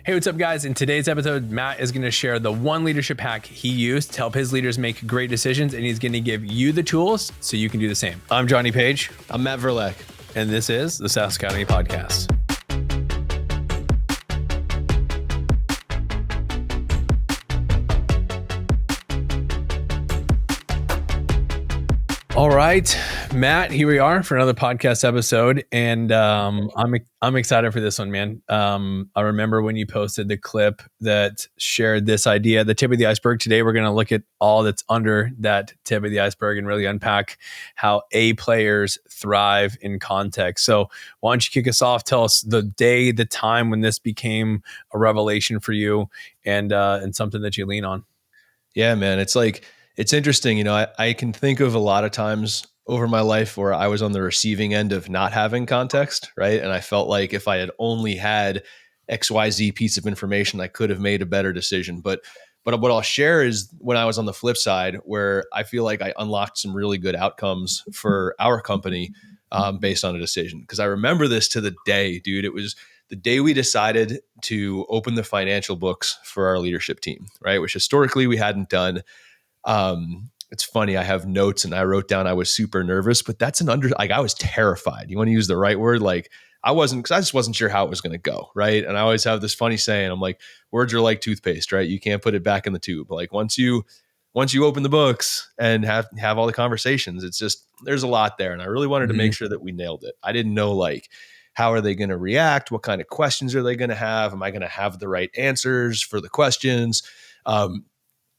Hey, what's up, guys? In today's episode, Matt is going to share the one leadership hack he used to help his leaders make great decisions, and he's going to give you the tools so you can do the same. I'm Johnny Page. I'm Matt Verlaque. And this is the SaaS Academy Podcast. All right, Matt, here we are for another podcast episode, and I'm excited for this one, man. I remember when you posted the clip that shared this idea, the tip of the iceberg. Today, we're going to look at all that's under that tip of the iceberg and really unpack how A players thrive in context. So why don't you kick us off? Tell us the day, the time when this became a revelation for you and something that you lean on. Yeah, man. It's interesting. You know, I can think of a lot of times over my life where I was on the receiving end of not having context, right? And I felt like if I had only had XYZ piece of information, I could have made a better decision. But what I'll share is when I was on the flip side, where I feel like I unlocked some really good outcomes for our company based on a decision. Because I remember this to the day, dude. It was the day we decided to open the financial books for our leadership team, right? Which historically we hadn't done. It's funny. I have notes and I wrote down, I was super nervous, but that's I was terrified. You want to use the right word? Like because I just wasn't sure how it was going to go. Right. And I always have this funny saying, I'm like, words are like toothpaste, right? You can't put it back in the tube. Like once you open the books and have all the conversations, it's just, there's a lot there. And I really wanted to make sure that we nailed it. I didn't know like, how are they going to react? What kind of questions are they going to have? Am I going to have the right answers for the questions?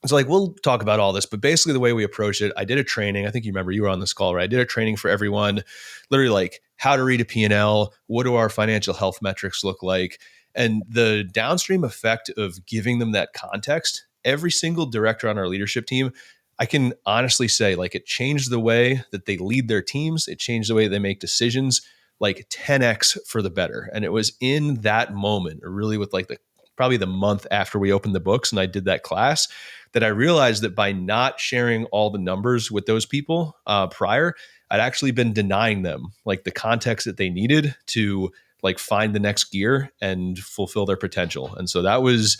So like, we'll talk about all this, but basically the way we approach it, I did a training. I think you remember you were on this call, right? I did a training for everyone, literally like how to read a P&L. What do our financial health metrics look like? And the downstream effect of giving them that context, every single director on our leadership team, I can honestly say like it changed the way that they lead their teams. It changed the way they make decisions, like 10x for the better. And it was in that moment, or really with like probably the month after we opened the books and I did that class, that I realized that by not sharing all the numbers with those people prior, I'd actually been denying them like the context that they needed to like find the next gear and fulfill their potential. And so that was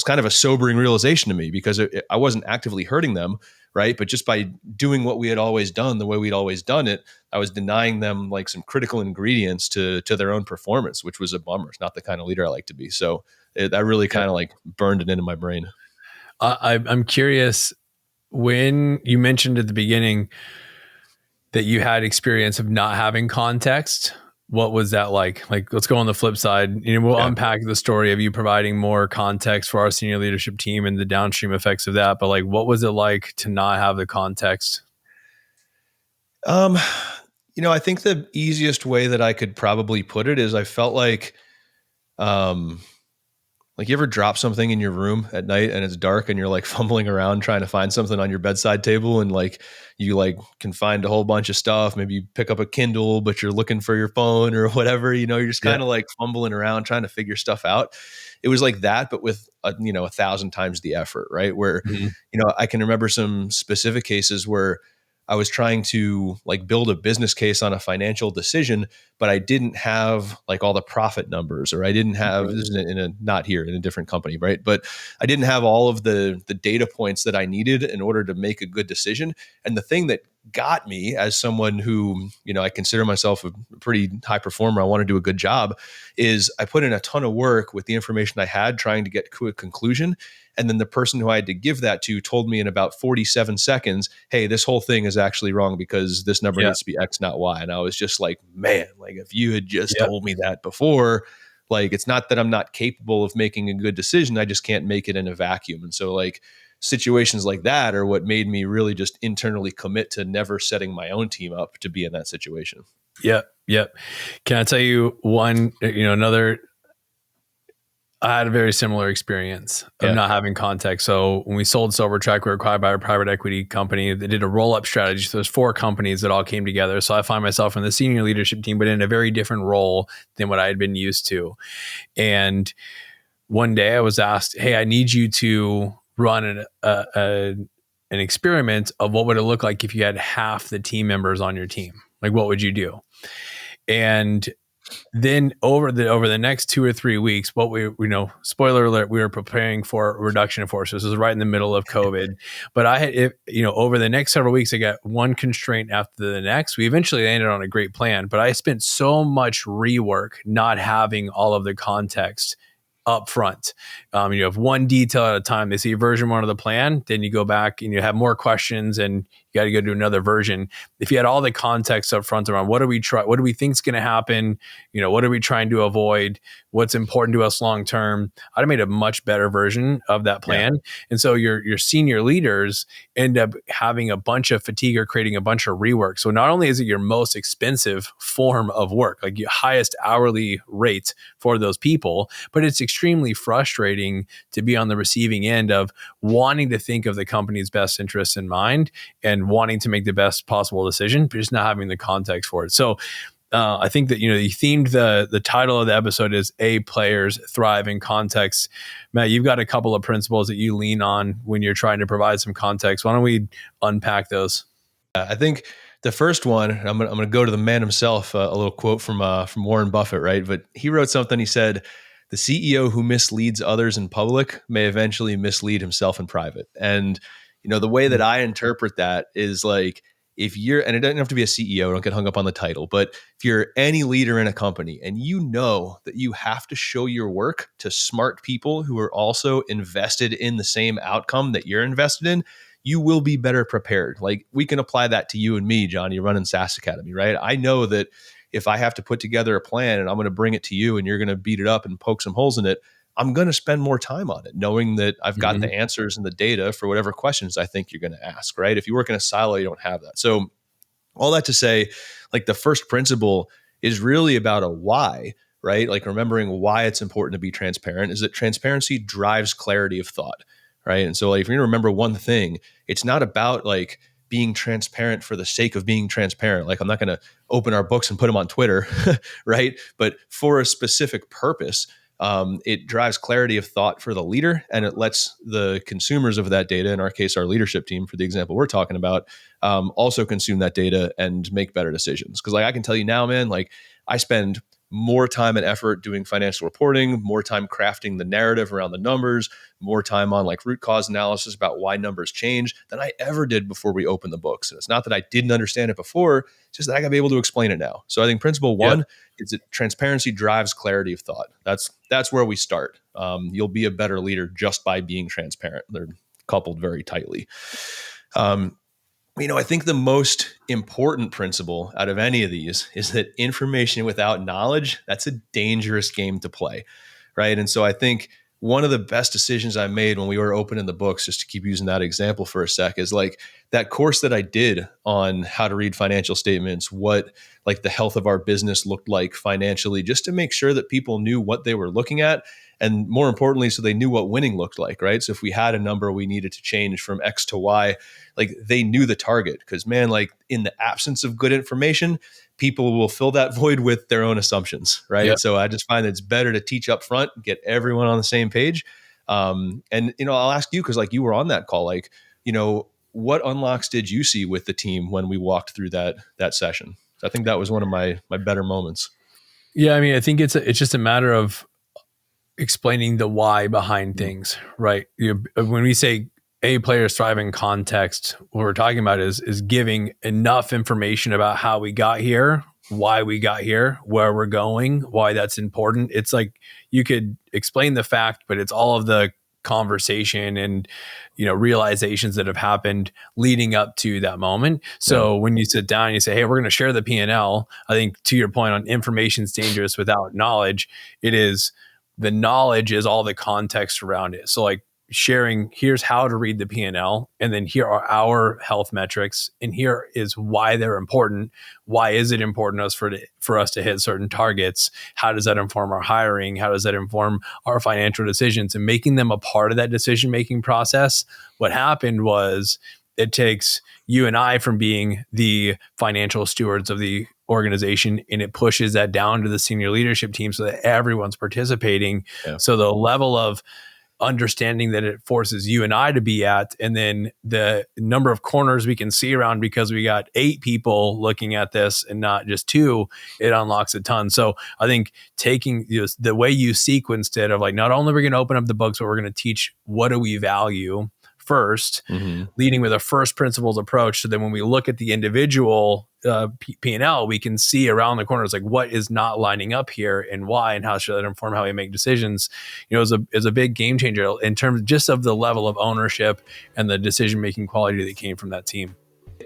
kind of a sobering realization to me because I wasn't actively hurting them, right? But just by doing what we had always done, the way we'd always done it, I was denying them like some critical ingredients to their own performance, which was a bummer. It's not the kind of leader I like to be. So that really kind of like burned it into my brain. I'm curious, when you mentioned at the beginning that you had experience of not having context, what was that like? Like, let's go on the flip side. We'll unpack the story of you providing more context for our senior leadership team and the downstream effects of that. But like, what was it like to not have the context? I think the easiest way that I could probably put it is I felt like you ever drop something in your room at night and it's dark and you're like fumbling around trying to find something on your bedside table and like you like can find a whole bunch of stuff. Maybe you pick up a Kindle, but you're looking for your phone or whatever, you're just kind of like fumbling around trying to figure stuff out. It was like that, but with 1,000 times the effort, right? Where, I can remember some specific cases where I was trying to like build a business case on a financial decision, but I didn't have like all the profit numbers, or I didn't have, this is not here, in a different company, right? But I didn't have all of the data points that I needed in order to make a good decision. And the thing that got me as someone who, I consider myself a pretty high performer, I want to do a good job, is I put in a ton of work with the information I had trying to get to a conclusion. And then the person who I had to give that to told me in about 47 seconds, hey, this whole thing is actually wrong because this number needs to be X, not Y. And I was just like, man, like if you had just told me that before, like, it's not that I'm not capable of making a good decision. I just can't make it in a vacuum. And so like situations like that are what made me really just internally commit to never setting my own team up to be in that situation. Yep. Can I tell you one, another, I had a very similar experience of not having context. So when we sold Silvertrack, we were acquired by a private equity company that did a roll-up strategy. So there's 4 companies that all came together. So I find myself in the senior leadership team, but in a very different role than what I had been used to. And one day I was asked, hey, I need you to run an experiment of what would it look like if you had half the team members on your team? Like, what would you do? And then over the next 2 or 3 weeks, what spoiler alert, we were preparing for a reduction in force. This was right in the middle of COVID. But over the next several weeks, I got one constraint after the next. We eventually landed on a great plan, but I spent so much rework not having all of the context up front. You have one detail at a time. They see version 1 of the plan, then you go back and you have more questions and you got to go to another version. If you had all the context up front around what do we think is going to happen, what are we trying to avoid, what's important to us long term, I'd have made a much better version of that plan. Yeah. And so your senior leaders end up having a bunch of fatigue or creating a bunch of rework. So not only is it your most expensive form of work, like your highest hourly rate for those people, but it's extremely frustrating to be on the receiving end of wanting to think of the company's best interests in mind and wanting to make the best possible decision, but just not having the context for it. So I think that, you themed the title of the episode is A Players Thrive in Context. Matt, you've got a couple of principles that you lean on when you're trying to provide some context. Why don't we unpack those? I think the first one, I'm going to go to the man himself, a little quote from Warren Buffett, right? But he wrote something, he said, "The CEO who misleads others in public may eventually mislead himself in private." And the way that I interpret that is like, if you're, and it doesn't have to be a CEO, don't get hung up on the title, but if you're any leader in a company and you know that you have to show your work to smart people who are also invested in the same outcome that you're invested in, you will be better prepared. Like, we can apply that to you and me, John. You're running SaaS Academy, right? I know that if I have to put together a plan and I'm going to bring it to you and you're going to beat it up and poke some holes in it, I'm going to spend more time on it, knowing that I've got the answers and the data for whatever questions I think you're going to ask, right? If you work in a silo, you don't have that. So all that to say, like, the first principle is really about a why, right? Like, remembering why it's important to be transparent is that transparency drives clarity of thought, right? And so, like, if you're going to remember one thing, it's not about like being transparent for the sake of being transparent. Like, I'm not going to open our books and put them on Twitter, right? But for a specific purpose. It drives clarity of thought for the leader, and it lets the consumers of that data, in our case, our leadership team, for the example we're talking about, also consume that data and make better decisions. Because, like, I can tell you now, man, like, I spend more time and effort doing financial reporting, more time crafting the narrative around the numbers, more time on like root cause analysis about why numbers change than I ever did before we opened the books. And it's not that I didn't understand it before, it's just that I got to be able to explain it now. So I think principle one is that transparency drives clarity of thought. That's where we start. You'll be a better leader just by being transparent. They're coupled very tightly. I think the most important principle out of any of these is that information without knowledge, that's a dangerous game to play, right? And so I think one of the best decisions I made when we were opening the books, just to keep using that example for a sec, is like that course that I did on how to read financial statements, what like the health of our business looked like financially, just to make sure that people knew what they were looking at. And more importantly, so they knew what winning looked like, right? So if we had a number we needed to change from X to Y, like they knew the target. Because, man, like in the absence of good information, people will fill that void with their own assumptions, right? Yep. So I just find that it's better to teach up front, get everyone on the same page. And, I'll ask you, because like you were on that call, like, what unlocks did you see with the team when we walked through that session? So I think that was one of my better moments. Yeah, I mean, I think it's just a matter of explaining the why behind things, right? When we say A Players Thrive in Context, what we're talking about is giving enough information about how we got here, why we got here, where we're going, why that's important. It's like you could explain the fact, but it's all of the conversation and realizations that have happened leading up to that moment. So when you sit down and you say, hey, we're going to share the P&L, I think to your point on information's dangerous without knowledge, it is. The knowledge is all the context around it. So like sharing, here's how to read the P&L, and then here are our health metrics, and here is why they're important. Why is it important for us to hit certain targets? How does that inform our hiring? How does that inform our financial decisions? And making them a part of that decision-making process. What happened was it takes you and I from being the financial stewards of the organization, and it pushes that down to the senior leadership team so that everyone's participating. Yeah. So the level of understanding that it forces you and I to be at, and then the number of corners we can see around because we got 8 people looking at this and not just 2, it unlocks a ton. So I think taking the way you sequenced it of like, not only are we going to open up the books, but we're going to teach what do we value first, leading with a first principles approach. So then when we look at the individual P&L, we can see around the corners, like what is not lining up here and why, and how should that inform how we make decisions. Is a big game changer in terms just of the level of ownership and the decision-making quality that came from that team.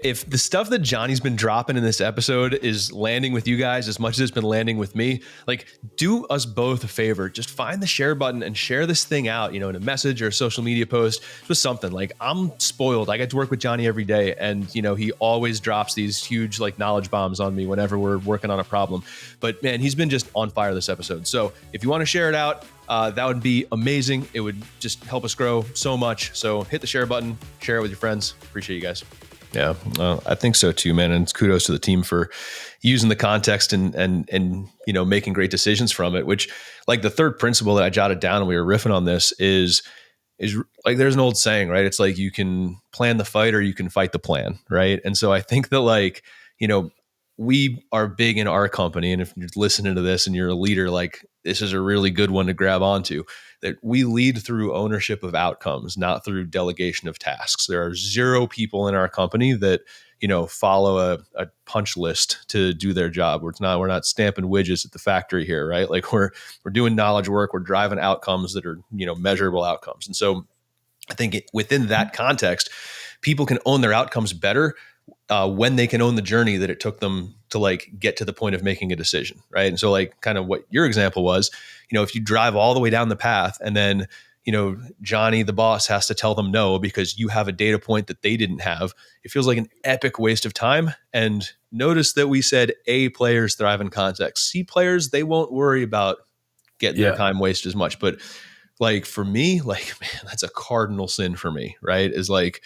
If the stuff that Johnny's been dropping in this episode is landing with you guys as much as it's been landing with me, like, do us both a favor. Just find the share button and share this thing out, in a message or a social media post, just something. Like, I'm spoiled. I get to work with Johnny every day, and he always drops these huge like knowledge bombs on me whenever we're working on a problem. But man, he's been just on fire this episode. So if you want to share it out, that would be amazing. It would just help us grow so much. So hit the share button, share it with your friends. Appreciate you guys. Yeah, I think so too, man. And kudos to the team for using the context and making great decisions from it. Which, like, the third principle that I jotted down and we were riffing on this is like, there's an old saying, right? It's like, you can plan the fight or you can fight the plan, right? And so I think that, like, we are big in our company, and if you're listening to this and you're a leader, like, this is a really good one to grab onto, that we lead through ownership of outcomes, not through delegation of tasks. There are 0 people in our company that, follow a punch list to do their job. We're not stamping widgets at the factory here, right? Like, we're doing knowledge work. We're driving outcomes that are, measurable outcomes. And so I think within that context, people can own their outcomes better when they can own the journey that it took them to, like, get to the point of making a decision, right? And so, like, kind of what your example was, if you drive all the way down the path and then, Johnny, the boss, has to tell them no because you have a data point that they didn't have, it feels like an epic waste of time. And notice that we said A players thrive in context. C players, they won't worry about getting their time wasted as much. But, like, for me, like, man, that's a cardinal sin for me, right? Is like,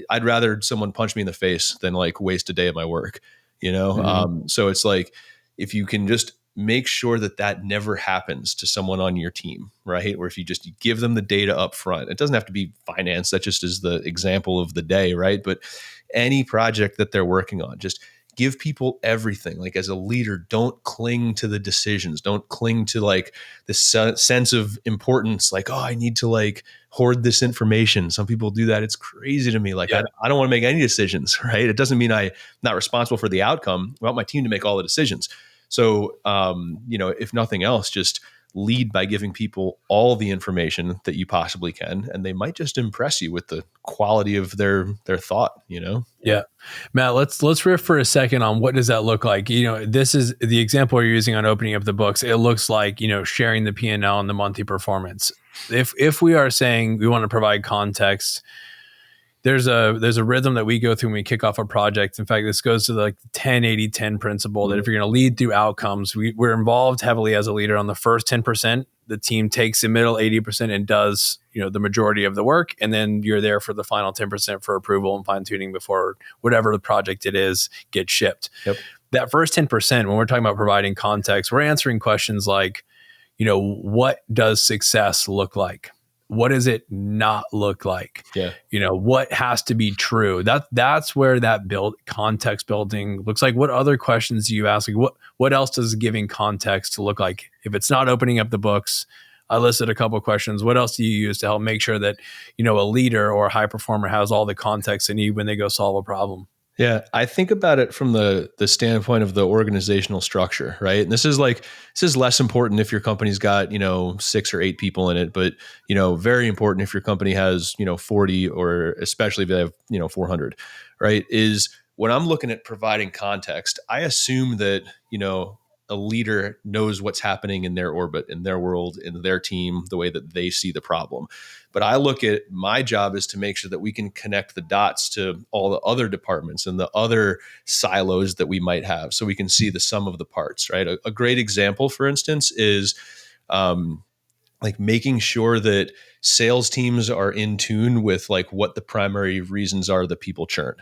I'd rather someone punch me in the face than, like, waste a day of my work, So it's like, if you can just make sure that never happens to someone on your team, right? Or if you just give them the data up front, it doesn't have to be finance. That just is the example of the day, right? But any project that they're working on, just give people everything. Like, as a leader, don't cling to the decisions. Don't cling to, like, this sense of importance. Like, oh, I need to, like, hoard this information. Some people do that. It's crazy to me. Like, I don't want to make any decisions, right? It doesn't mean I'm not responsible for the outcome. I want my team to make all the decisions. So, if nothing else, just lead by giving people all the information that you possibly can, and they might just impress you with the quality of their thought, Yeah. Matt, let's riff for a second on what does that look like. This is the example you're using on opening up the books. It looks like, sharing the P&L and the monthly performance. If we are saying we want to provide context, there's a rhythm that we go through when we kick off a project. In fact, this goes to the 10-80-10 principle, that if you're going to lead through outcomes, we're involved heavily as a leader on the first 10%. The team takes the middle 80% and does, the majority of the work. And then you're there for the final 10% for approval and fine tuning before whatever the project it is gets shipped. Yep. That first 10%, when we're talking about providing context, we're answering questions like, what does success look like? What does it not look like? Yeah. What has to be true? That's where that context building looks like. What other questions do you ask? Like, what else does giving context look like? If it's not opening up the books, I listed a couple of questions. What else do you use to help make sure that, a leader or a high performer has all the context they need when they go solve a problem? Yeah, I think about it from the standpoint of the organizational structure, right? And this is less important if your company's got, 6 or 8 people in it, but, very important if your company has, 40, or especially if they have, 400, right? Is when I'm looking at providing context, I assume that, a leader knows what's happening in their orbit, in their world, in their team, the way that they see the problem. But I look at my job is to make sure that we can connect the dots to all the other departments and the other silos that we might have, so we can see the sum of the parts, right? A great example, for instance, is like making sure that sales teams are in tune with, like, what the primary reasons are that people churn,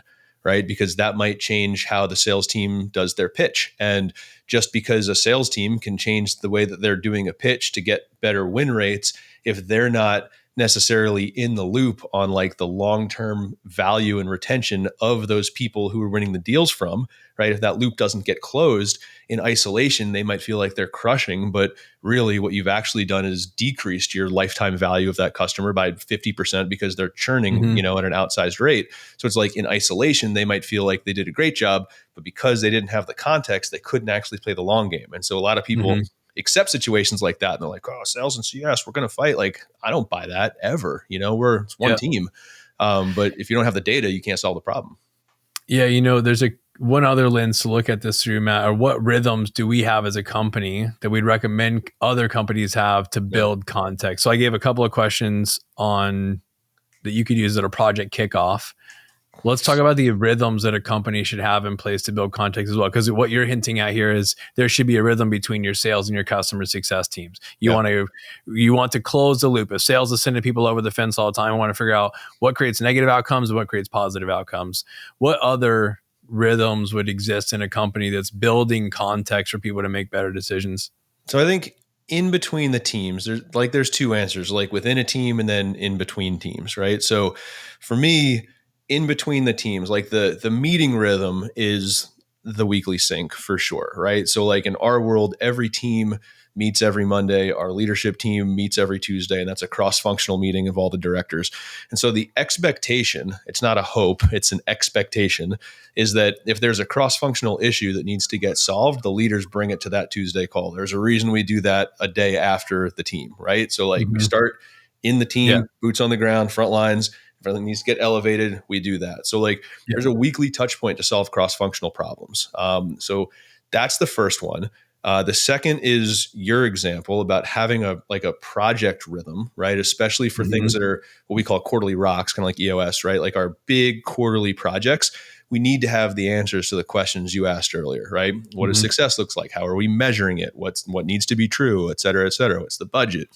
right? Because that might change how the sales team does their pitch. And just because a sales team can change the way that they're doing a pitch to get better win rates, if they're not necessarily in the loop on like the long-term value and retention of those people who are winning the deals from, right? If that loop doesn't get closed in isolation, they might feel like they're crushing, but really what you've actually done is decreased your lifetime value of that customer by 50% because they're churning, Mm-hmm. at an outsized rate. So it's like in isolation, they might feel like they did a great job, but because they didn't have the context, they couldn't actually play the long game. And so a lot of people Mm-hmm. accept situations like that. And they're like, oh, sales and CS, we're going to fight. Like, I don't buy that ever. It's one team. But if you don't have the data, you can't solve the problem. Yeah. There's one other lens to look at this through, Matt, or what rhythms do we have as a company that we'd recommend other companies have to build context? So I gave a couple of questions on that you could use at a project kickoff. Let's talk about the rhythms that a company should have in place to build context as well. Because what you're hinting at here is there should be a rhythm between your sales and your customer success teams. You want to close the loop. If sales is sending people over the fence all the time, I want to figure out what creates negative outcomes and what creates positive outcomes. What other rhythms would exist in a company that's building context for people to make better decisions? So I think in between the teams, there's two answers, like within a team and then in between teams, right? So for me, in between the teams, like the meeting rhythm is the weekly sync for sure, right? So like in our world, every team meets every Monday. Our leadership team meets every Tuesday, and that's a cross-functional meeting of all the directors. And so the expectation, it's not a hope, it's an expectation, is that if there's a cross-functional issue that needs to get solved, the leaders bring it to that Tuesday call. There's a reason we do that a day after the team, right? So like we start in the team, boots on the ground, front lines. If everything needs to get elevated, we do that. So like there's a weekly touch point to solve cross-functional problems. So that's the first one. The second is your example about having a project rhythm, right? Especially for things that are what we call quarterly rocks, kind of like EOS, right? Like our big quarterly projects, we need to have the answers to the questions you asked earlier, right? What does success looks like? How are we measuring it? What needs to be true, et cetera, et cetera? What's the budget?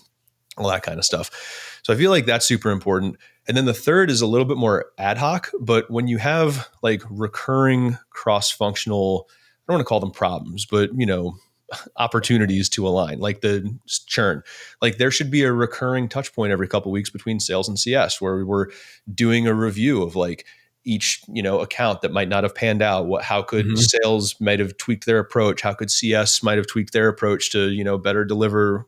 All that kind of stuff. So I feel like that's super important. And then the third is a little bit more ad hoc, but when you have like recurring cross-functional, I don't want to call them problems, but opportunities to align, like the churn, like there should be a recurring touch point every couple of weeks between sales and CS where we're doing a review of like each account that might not have panned out. How could sales might have tweaked their approach? How could CS might have tweaked their approach to better deliver?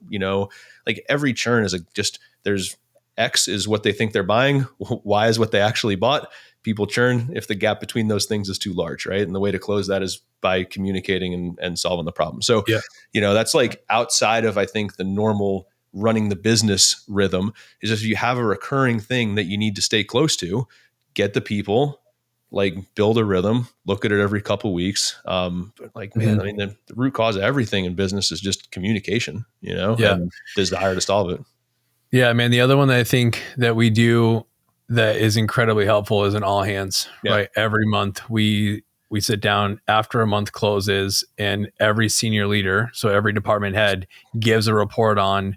Like every churn is there's X is what they think they're buying, Y is what they actually bought. People churn if the gap between those things is too large, right? And the way to close that is by communicating and solving the problem. So, that's like outside of, I think, the normal running the business rhythm is if you have a recurring thing that you need to stay close to, get the people, like build a rhythm, look at it every couple of weeks. But like, man, I mean, the root cause of everything in business is just communication, and desire to solve it. Yeah, man. The other one that I think that we do that is incredibly helpful is an all hands, right? Every month we sit down after a month closes and every senior leader, so every department head gives a report on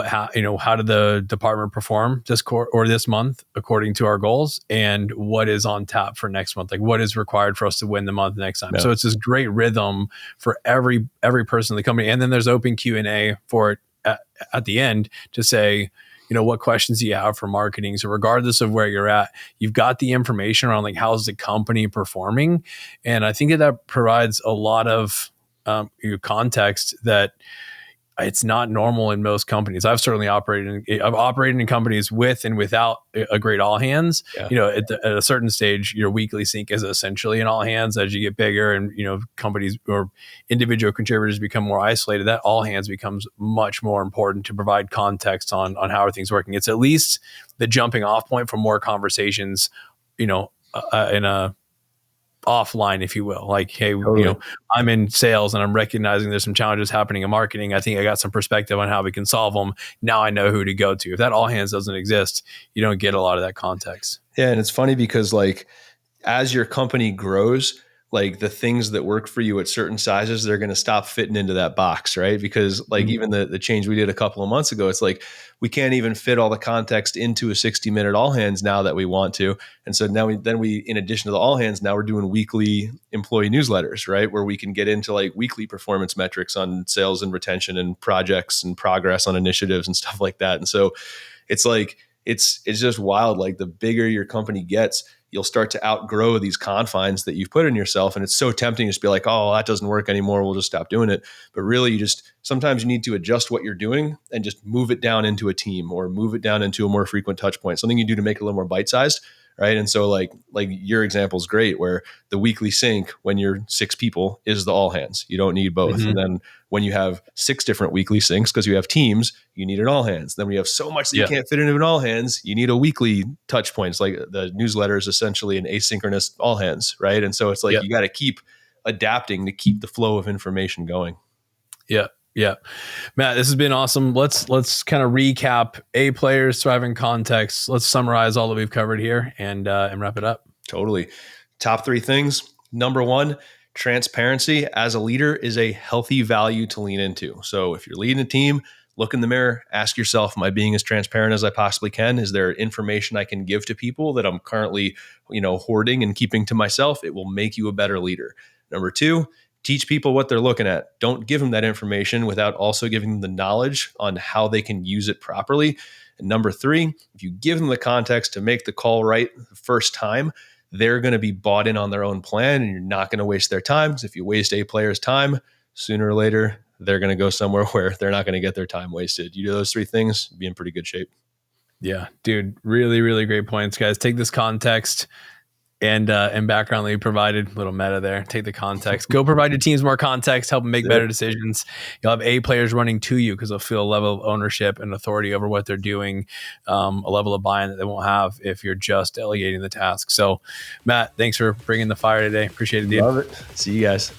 how did the department perform this month according to our goals and what is on tap for next month, like what is required for us to win the month next time. So it's this great rhythm for every person in the company. And then there's open Q&A for it at the end to say, what questions do you have for marketing? So regardless of where you're at, you've got the information around like, how's the company performing? And I think that provides a lot of context that it's not normal in most companies. I've operated in companies with and without a great all hands. At a certain stage, your weekly sync is essentially an all hands. As you get bigger and companies or individual contributors become more isolated, that all hands becomes much more important to provide context on how are things working. It's at least the jumping off point for more conversations, in a offline, if you will, like, hey, Totally. I'm in sales and I'm recognizing there's some challenges happening in marketing. I think I got some perspective on how we can solve them. Now I know who to go to. If that all hands doesn't exist, you don't get a lot of that context. Yeah. And it's funny because like, as your company grows, like the things that work for you at certain sizes, they're going to stop fitting into that box, right? Because like even the change we did a couple of months ago, it's like we can't even fit all the context into a 60-minute all hands now that we want to. And so now we in addition to the all hands, now we're doing weekly employee newsletters, right? Where we can get into like weekly performance metrics on sales and retention and projects and progress on initiatives and stuff like that. And so it's like, it's just wild. Like the bigger your company gets, you'll start to outgrow these confines that you've put in yourself. And it's so tempting to just be like, oh, that doesn't work anymore, we'll just stop doing it. But really, sometimes you need to adjust what you're doing and just move it down into a team or move it down into a more frequent touch point, something you do to make it a little more bite-sized. Right. And so like your example is great, where the weekly sync when you're 6 people is the all hands. You don't need both. And then when you have 6 different weekly syncs, because you have teams, you need an all hands. Then we have so much that you can't fit into an all hands, you need a weekly touch points. Like the newsletter is essentially an asynchronous all hands. Right. And so it's like you got to keep adapting to keep the flow of information going. Yeah. Yeah. Matt, this has been awesome. Let's kind of recap A players, thriving context. Let's summarize all that we've covered here and wrap it up. Totally. Top 3 things. Number 1, transparency as a leader is a healthy value to lean into. So if you're leading a team, look in the mirror, ask yourself, am I being as transparent as I possibly can? Is there information I can give to people that I'm currently, hoarding and keeping to myself? It will make you a better leader. Number 2, teach people what they're looking at. Don't give them that information without also giving them the knowledge on how they can use it properly. And number 3, if you give them the context to make the call right the first time, they're going to be bought in on their own plan and you're not going to waste their time. Because if you waste a player's time, sooner or later, they're going to go somewhere where they're not going to get their time wasted. You do those 3 things, be in pretty good shape. Yeah, dude, really, really great points, guys. Take this context and background that you provided, little meta there. Take the context. Go provide your teams more context. Help them make better decisions. You'll have A players running to you because they'll feel a level of ownership and authority over what they're doing, a level of buy-in that they won't have if you're just delegating the task. So, Matt, thanks for bringing the fire today. Appreciate it, dude. Love it. See you guys.